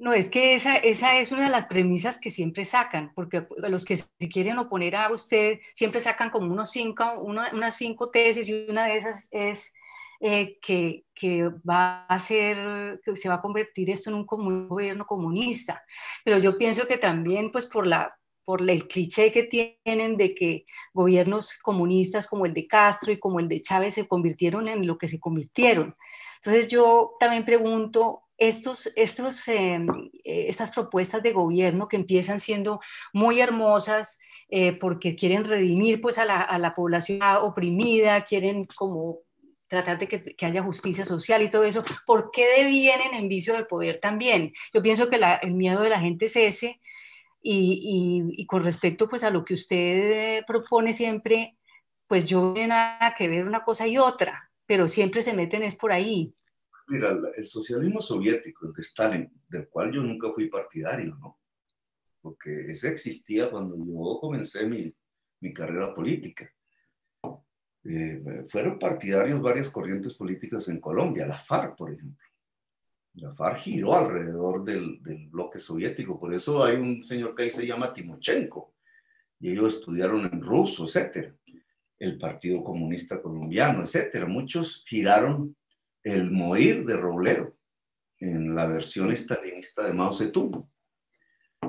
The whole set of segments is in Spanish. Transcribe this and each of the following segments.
No, es que esa es una de las premisas que siempre sacan, porque los que se quieren oponer a usted siempre sacan como unas cinco tesis y una de esas es que va a ser, que se va a convertir esto en un gobierno comunista. Pero yo pienso que también, pues el cliché que tienen de que gobiernos comunistas como el de Castro y como el de Chávez se convirtieron en lo que se convirtieron. Entonces yo también pregunto, estas propuestas de gobierno que empiezan siendo muy hermosas porque quieren redimir pues a la población oprimida, quieren como tratar de que haya justicia social y todo eso, ¿por qué devienen en vicio de poder también? Yo pienso que el miedo de la gente es ese y con respecto pues a lo que usted propone siempre, pues yo no tiene nada que ver una cosa y otra, pero siempre se meten es por ahí. Mira, el socialismo soviético, el de Stalin, del cual yo nunca fui partidario, ¿no? Porque ese existía cuando yo comencé mi carrera política. Fueron partidarios varias corrientes políticas en Colombia, la FARC, por ejemplo. La FARC giró alrededor del bloque soviético, por eso hay un señor que ahí se llama Timochenko, y ellos estudiaron en ruso, etcétera. El Partido Comunista Colombiano, etcétera. Muchos giraron el moír de Robledo en la versión estalinista de Mao Zedong.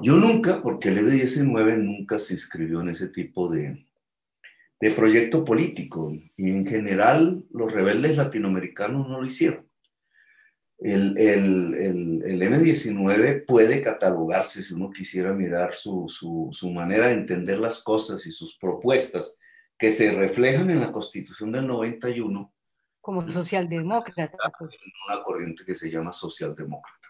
Yo nunca, porque el ED-19 nunca se inscribió en ese tipo de proyecto político, y en general los rebeldes latinoamericanos no lo hicieron. El M-19 puede catalogarse, si uno quisiera mirar su manera de entender las cosas y sus propuestas que se reflejan en la Constitución del 91, Como socialdemócrata, pues. en una corriente que se llama socialdemócrata.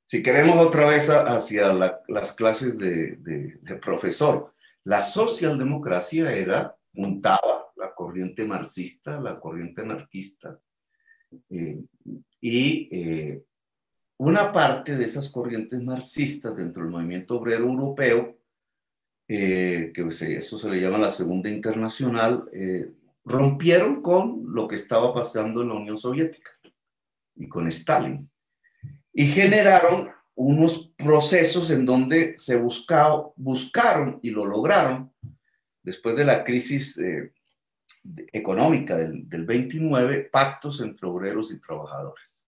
Si queremos otra vez hacia las clases de profesor, la socialdemocracia juntaba la corriente marxista, la corriente anarquista, eh, y una parte de esas corrientes marxistas dentro del movimiento obrero europeo, eso se le llama la Segunda Internacional, rompieron con lo que estaba pasando en la Unión Soviética y con Stalin, y generaron unos procesos en donde se buscaron y lo lograron después de la crisis económica del 29, pactos entre obreros y trabajadores.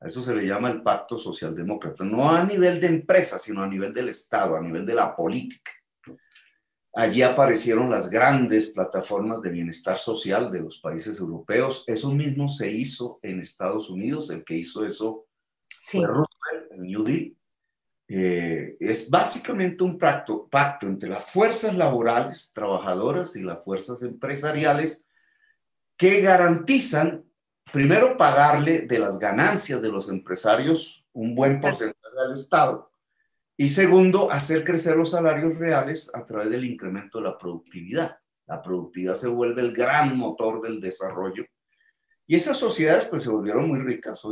A eso se le llama el pacto socialdemócrata, no a nivel de empresa, sino a nivel del Estado, a nivel de la política. Allí aparecieron las grandes plataformas de bienestar social de los países europeos. Eso mismo se hizo en Estados Unidos. El que hizo eso fue Sí. Roosevelt, el New Deal. Es básicamente un pacto entre las fuerzas laborales, trabajadoras, y las fuerzas empresariales, que garantizan, primero, pagarle de las ganancias de los empresarios un buen porcentaje al Estado, y segundo, hacer crecer los salarios reales a través del incremento de la productividad. La productividad se vuelve el gran motor del desarrollo. Y esas sociedades pues se volvieron muy ricas.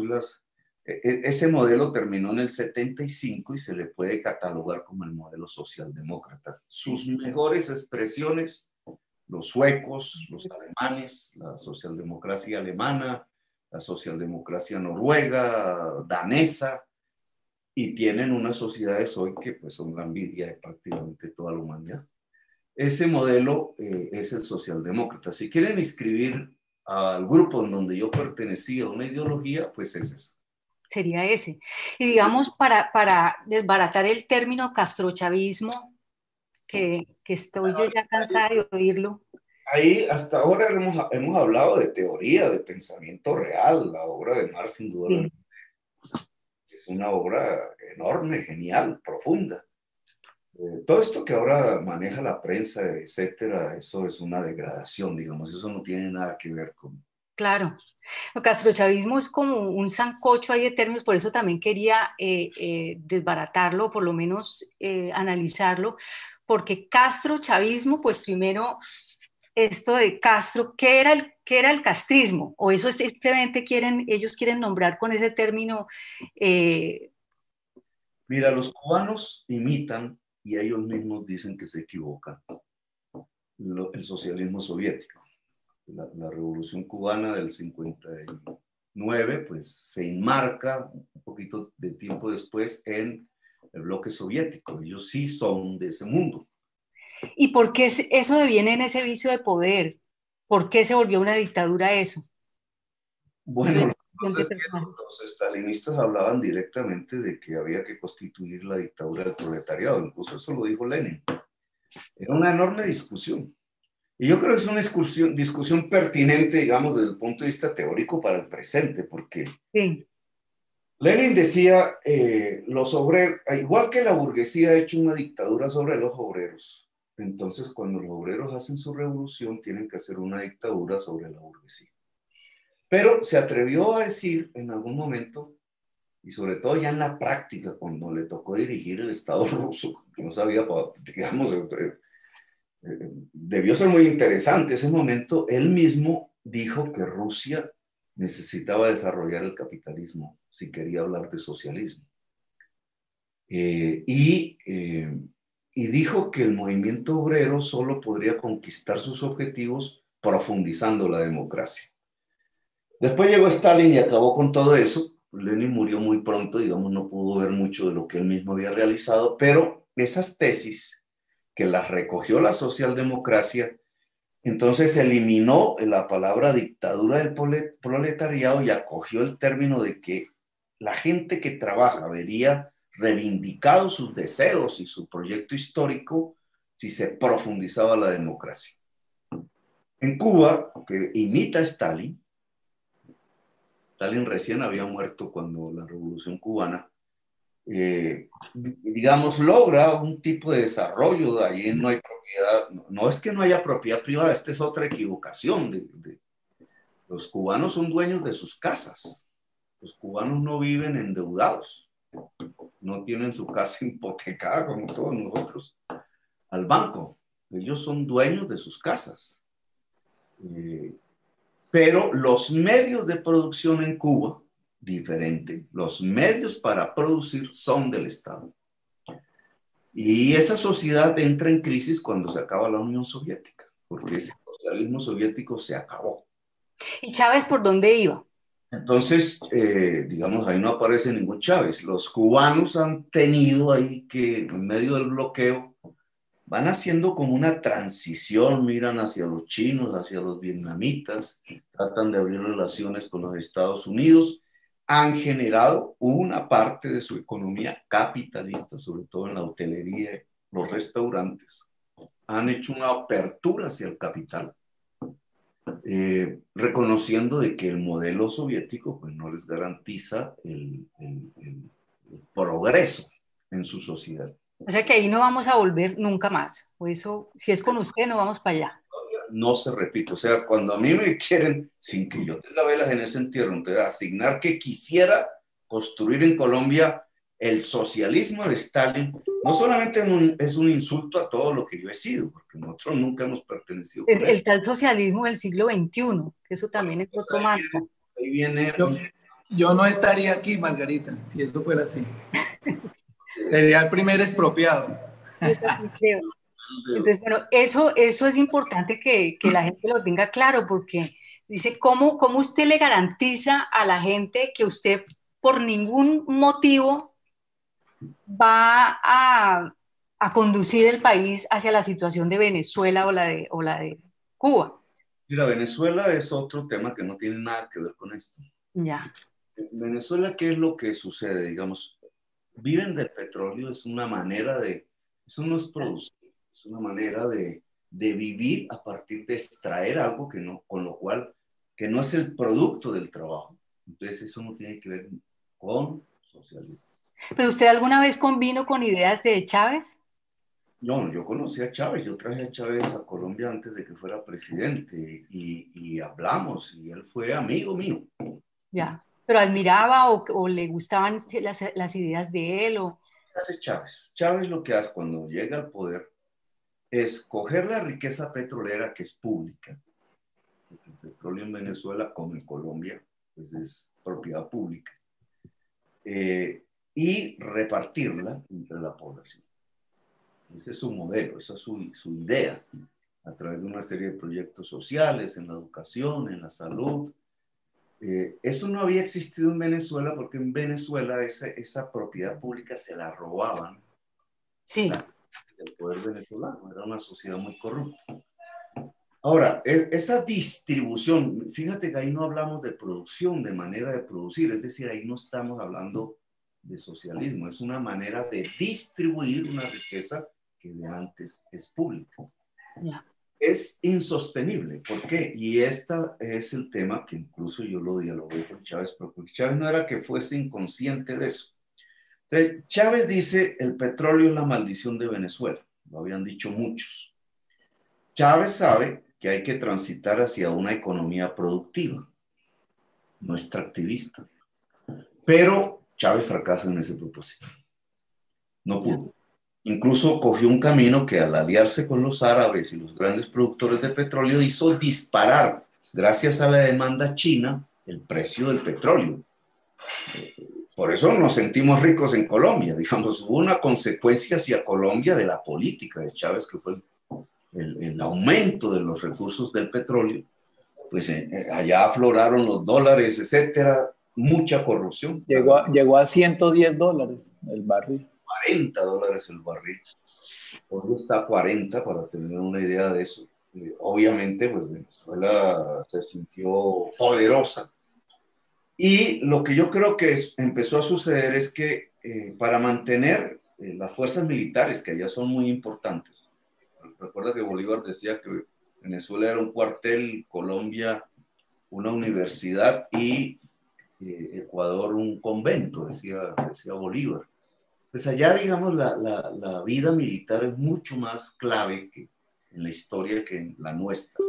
Ese modelo terminó en el 75 y se le puede catalogar como el modelo socialdemócrata. Sus mejores expresiones, los suecos, los alemanes, la socialdemocracia alemana, la socialdemocracia noruega, danesa, y tienen unas sociedades hoy que pues son la envidia de prácticamente toda la humanidad. Ese modelo es el socialdemócrata. Si quieren inscribir al grupo en donde yo pertenecía a una ideología, pues es esa. Sería ese. Y digamos, para desbaratar el término castrochavismo, que estoy yo ya cansada de oírlo. Ahí hasta ahora hemos hablado de teoría, de pensamiento real. La obra de Marx, Sí. indudablemente, es una obra enorme, genial, profunda. Todo esto que ahora maneja la prensa, etcétera, eso es una degradación, digamos, eso no tiene nada que ver con... Claro. El castrochavismo es como un sancocho ahí de términos, por eso también quería desbaratarlo, por lo menos analizarlo, porque castrochavismo, pues primero esto de Castro, qué era el castrismo? ¿O eso simplemente ellos quieren nombrar con ese término? eh, Mira, los cubanos imitan y ellos mismos dicen que se equivocan el socialismo soviético. La revolución cubana del 50 pues se enmarca un poquito de tiempo después en el bloque soviético. Ellos sí son de ese mundo. ¿Y por qué eso deviene en ese vicio de poder? ¿Por qué se volvió una dictadura eso? Eso Bueno, es lo que cuestión pasa de es que personajes. los estalinistas hablaban directamente de que había que constituir la dictadura del proletariado. Incluso eso lo dijo Lenin. Era una enorme discusión. Y yo creo que es una discusión pertinente, digamos, desde el punto de vista teórico para el presente, porque Sí, Lenin decía, los obreros, igual que la burguesía ha hecho una dictadura sobre los obreros, entonces cuando los obreros hacen su revolución tienen que hacer una dictadura sobre la burguesía. Pero se atrevió a decir en algún momento, y sobre todo ya en la práctica, cuando le tocó dirigir el Estado ruso, que no sabía, digamos, debió ser muy interesante ese momento, él mismo dijo que Rusia necesitaba desarrollar el capitalismo si quería hablar de socialismo. Eh, y, eh, y dijo que el movimiento obrero solo podría conquistar sus objetivos profundizando la democracia. Después llegó Stalin y acabó con todo eso. Lenin murió muy pronto, digamos, no pudo ver mucho de lo que él mismo había realizado, pero esas tesis que las recogió la socialdemocracia, entonces eliminó la palabra dictadura del proletariado y acogió el término de que la gente que trabaja vería reivindicados sus deseos y su proyecto histórico si se profundizaba la democracia. En Cuba, que imita a Stalin, Stalin recién había muerto cuando la Revolución Cubana, digamos, logra un tipo de desarrollo, de ahí no hay propiedad, no es que no haya propiedad privada, esta es otra equivocación. Los cubanos son dueños de sus casas, los cubanos no viven endeudados, no tienen su casa hipotecada como todos nosotros al banco, ellos son dueños de sus casas. Eh, Pero los medios de producción en Cuba, diferente, los medios para producir son del Estado. Y esa sociedad entra en crisis cuando se acaba la Unión Soviética, porque ese socialismo soviético se acabó. ¿y Chávez por dónde iba? Entonces, digamos, ahí no aparece ningún Chávez. Los cubanos han tenido ahí que, en medio del bloqueo, van haciendo como una transición, miran hacia los chinos, hacia los vietnamitas, tratan de abrir relaciones con los Estados Unidos, han generado una parte de su economía capitalista, sobre todo en la hotelería, los restaurantes, han hecho una apertura hacia el capital, reconociendo de que el modelo soviético pues, no les garantiza el progreso en su sociedad. O sea que ahí no vamos a volver nunca más. O eso, si es con usted, no vamos para allá. No se repite. O sea, cuando a mí me quieren, sin que yo tenga velas en ese entierro, entonces asignar que quisiera construir en Colombia el socialismo de Stalin, no solamente es un insulto a todo lo que yo he sido, porque nosotros nunca hemos pertenecido con El eso. tal socialismo del siglo XXI, que eso también es Pues otro marco. ahí viene Yo, yo no estaría aquí, Margarita, si eso fuera así. Sería el primer expropiado. Yo también creo. Entonces, bueno, eso es importante que la gente lo tenga claro, porque dice, ¿cómo usted le garantiza a la gente que usted por ningún motivo va a conducir el país hacia la situación de Venezuela o la de Cuba? Mira, Venezuela es otro tema que no tiene nada que ver con esto. Ya. En Venezuela, ¿qué es lo que sucede? Digamos, viven del petróleo, es una manera de, eso no es producir, es una manera de vivir a partir de extraer algo que no, con lo cual, que no es el producto del trabajo. Entonces, eso no tiene que ver con socialismo. ¿Pero usted alguna vez convino con ideas de Chávez? No, yo conocí a Chávez, yo traje a Chávez a Colombia antes de que fuera presidente y hablamos y él fue amigo mío. Ya. ¿Pero admiraba o le gustaban las ideas de él? O... ¿Qué hace Chávez? Chávez lo que hace cuando llega al poder es coger la riqueza petrolera que es pública, porque el petróleo en Venezuela como en Colombia pues es propiedad pública, y repartirla entre la población. Ese es su modelo, esa es su idea, a través de una serie de proyectos sociales, en la educación, en la salud, Eso no había existido en Venezuela porque en Venezuela esa propiedad pública se la robaban Sí, del poder venezolano. Era una sociedad muy corrupta. Ahora, esa distribución, fíjate que ahí no hablamos de producción, de manera de producir, es decir, ahí no estamos hablando de socialismo, es una manera de distribuir una riqueza que de antes es pública. ya. Es insostenible. ¿Por qué? Y este es el tema que incluso yo lo dialogué con Chávez, porque Chávez no era que fuese inconsciente de eso. Entonces, Chávez dice, el petróleo es la maldición de Venezuela, lo habían dicho muchos. Chávez sabe que hay que transitar hacia una economía productiva, no extractivista. Pero Chávez fracasa en ese propósito. No pudo. Incluso cogió un camino que al aliarse con los árabes y los grandes productores de petróleo hizo disparar, gracias a la demanda china, el precio del petróleo. Por eso nos sentimos ricos en Colombia. Digamos, hubo una consecuencia hacia Colombia de la política de Chávez, que fue el aumento de los recursos del petróleo. Pues allá afloraron los dólares, etcétera, mucha corrupción. Llegó a $110 el barril. $40 el barril. Hoy está a 40, para tener una idea de eso. Obviamente, pues Venezuela se sintió poderosa. Y lo que yo creo que empezó a suceder es que para mantener las fuerzas militares, que allá son muy importantes, recuerda que Bolívar decía que Venezuela era un cuartel, Colombia una universidad y Ecuador un convento, decía Bolívar. Pues allá, digamos, la vida militar es mucho más clave que en la historia que en la nuestra.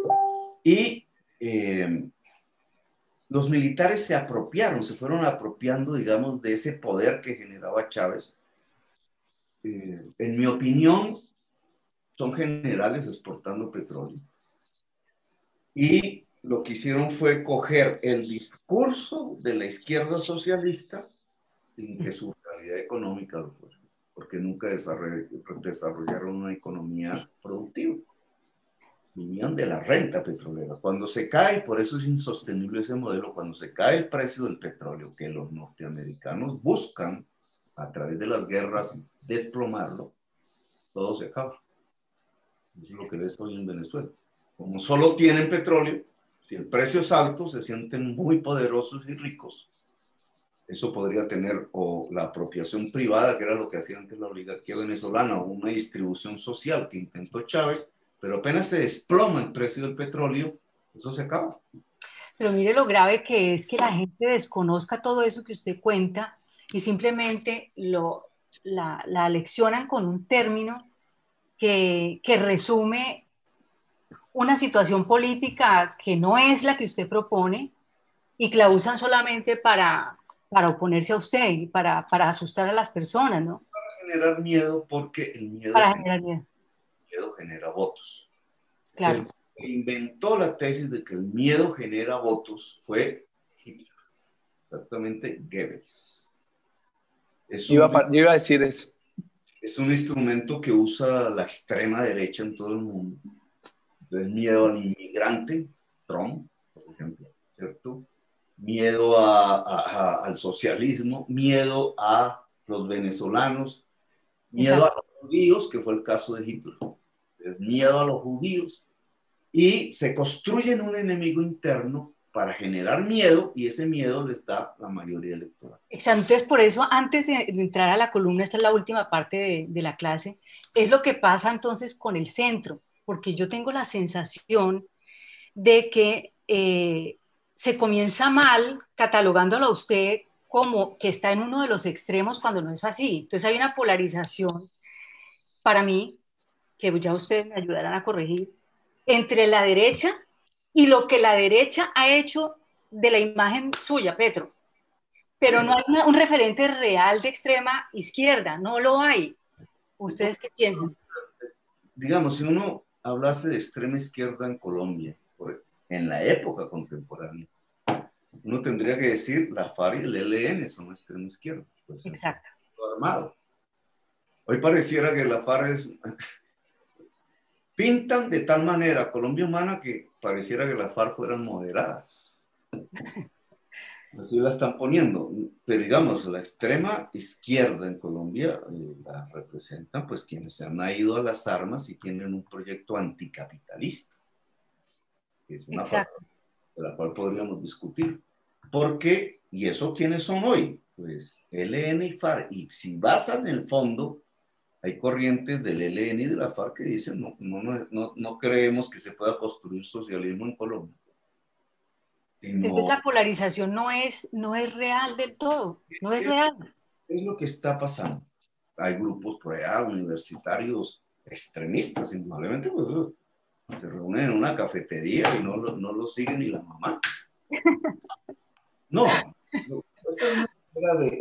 Y los militares se fueron apropiando, digamos, de ese poder que generaba Chávez. En mi opinión, son generales exportando petróleo. Y lo que hicieron fue coger el discurso de la izquierda socialista sin que su realidad económica lo fuera, porque nunca desarrollaron una economía productiva. Vivían de la renta petrolera. Cuando se cae, por eso es insostenible ese modelo, cuando se cae el precio del petróleo, que los norteamericanos buscan a través de las guerras desplomarlo, todo se acaba. Eso es lo que ves hoy en Venezuela. Como solo tienen petróleo, si el precio es alto, se sienten muy poderosos y ricos. Eso podría tener o la apropiación privada, que era lo que hacía antes la oligarquía venezolana, o una distribución social que intentó Chávez, pero apenas se desploma el precio del petróleo, eso se acaba. Pero mire lo grave que es que la gente desconozca todo eso que usted cuenta y simplemente la aleccionan con un término que resume una situación política que no es la que usted propone y que la usan solamente para oponerse a usted y para asustar a las personas, ¿no? Para generar miedo, porque Para generar miedo. miedo genera votos. Claro. El que inventó la tesis de que el miedo genera votos fue Hitler, exactamente Goebbels. Yo iba a decir eso. Es un instrumento que usa la extrema derecha en todo el mundo. Entonces, miedo al inmigrante, Trump, por ejemplo, ¿cierto? Miedo al socialismo, miedo a los venezolanos, miedo a los judíos, que fue el caso de Hitler. Entonces, miedo a los judíos. Y se construyen un enemigo interno para generar miedo, y ese miedo les da la mayoría electoral. Exacto. Entonces, por eso, antes de entrar a la columna, esta es la última parte de la clase, es lo que pasa entonces con el centro, porque yo tengo la sensación de que se comienza mal catalogándolo a usted como que está en uno de los extremos cuando no es así. Entonces hay una polarización para mí, que ya ustedes me ayudarán a corregir, entre la derecha y lo que la derecha ha hecho de la imagen suya, Petro. Pero no hay un referente real de extrema izquierda, no lo hay. ¿Ustedes qué piensan? Digamos, si uno hablase de extrema izquierda en Colombia, en la época contemporánea, uno tendría que decir la FARC y el ELN son extrema izquierda. Pues exacto. Armado. Hoy pareciera que la FARC es... Pintan de tal manera Colombia Humana que pareciera que las FARC fueran moderadas. Así la están poniendo, pero digamos, la extrema izquierda en Colombia la representan pues quienes se han ido a las armas y tienen un proyecto anticapitalista, que es una parte Exacto. de la cual podríamos discutir. ¿Por qué? ¿Y eso quiénes son hoy? Pues ELN y FARC. Y si vas en el fondo, hay corrientes del ELN y de la FARC que dicen no creemos que se pueda construir socialismo en Colombia. Entonces Sino, la polarización no es real del todo, no es real. ¿qué es lo que está pasando? Hay grupos por allá, universitarios extremistas, indudablemente, pues, se reúnen en una cafetería y no lo siguen ni la mamá. No, esta es una manera de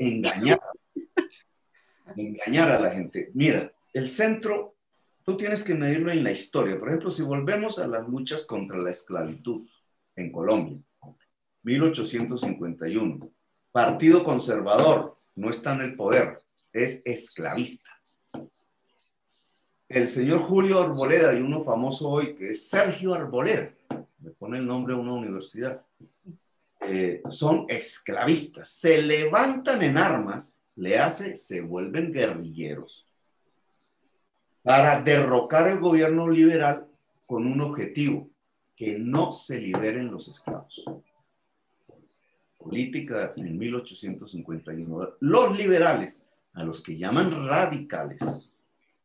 engañar a la gente. Mira, el centro, tú tienes que medirlo en la historia. Por ejemplo, si volvemos a las luchas contra la esclavitud en Colombia, 1851, Partido Conservador, no está en el poder, es esclavista. El señor Julio Arboleda, y uno famoso hoy que es Sergio Arboleda, le pone el nombre a una universidad, son esclavistas, se levantan en armas, se vuelven guerrilleros para derrocar el gobierno liberal con un objetivo, que no se liberen los esclavos. Política en 1851. Los liberales, a los que llaman radicales,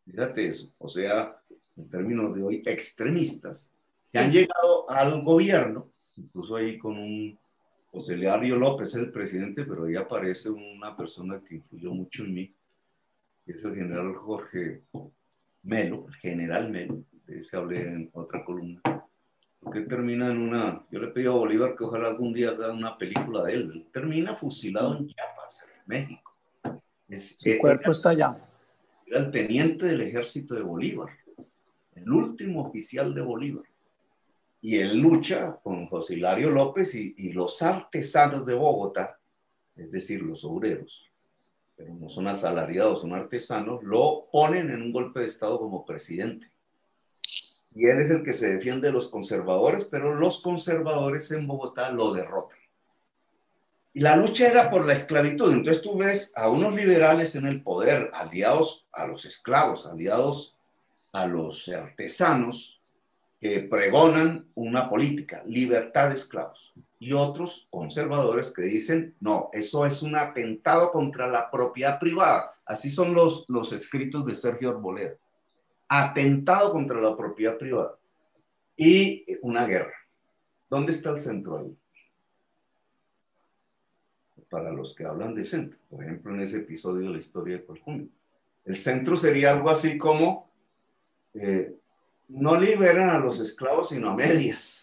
fíjate eso, o sea, en términos de hoy, extremistas, que han llegado al gobierno, incluso ahí con un José Leario López, el presidente, pero ahí aparece una persona que influyó mucho en mí, que es el general Jorge Melo, el general Melo, de ese hablé en otra columna, porque termina en una, yo le pedí a Bolívar que ojalá algún día haga una película de él, termina fusilado en Chiapas, en México. Su cuerpo está allá. Era el teniente del ejército de Bolívar, el último oficial de Bolívar. Y él lucha con José Hilario López y los artesanos de Bogotá, es decir, los obreros, pero no son asalariados, son artesanos, lo ponen en un golpe de Estado como presidente. Y él es el que se defiende de los conservadores, pero los conservadores en Bogotá lo derrotan. Y la lucha era por la esclavitud. Entonces tú ves a unos liberales en el poder, aliados a los esclavos, aliados a los artesanos, que pregonan una política, libertad de esclavos. Y otros conservadores que dicen, no, eso es un atentado contra la propiedad privada. Así son los escritos de Sergio Arboleda. Atentado contra la propiedad privada. Y una guerra. ¿Dónde está el centro ahí? Para los que hablan de centro, por ejemplo, en ese episodio de la historia de Colombia. El centro sería algo así como no liberan a los esclavos, sino a medias.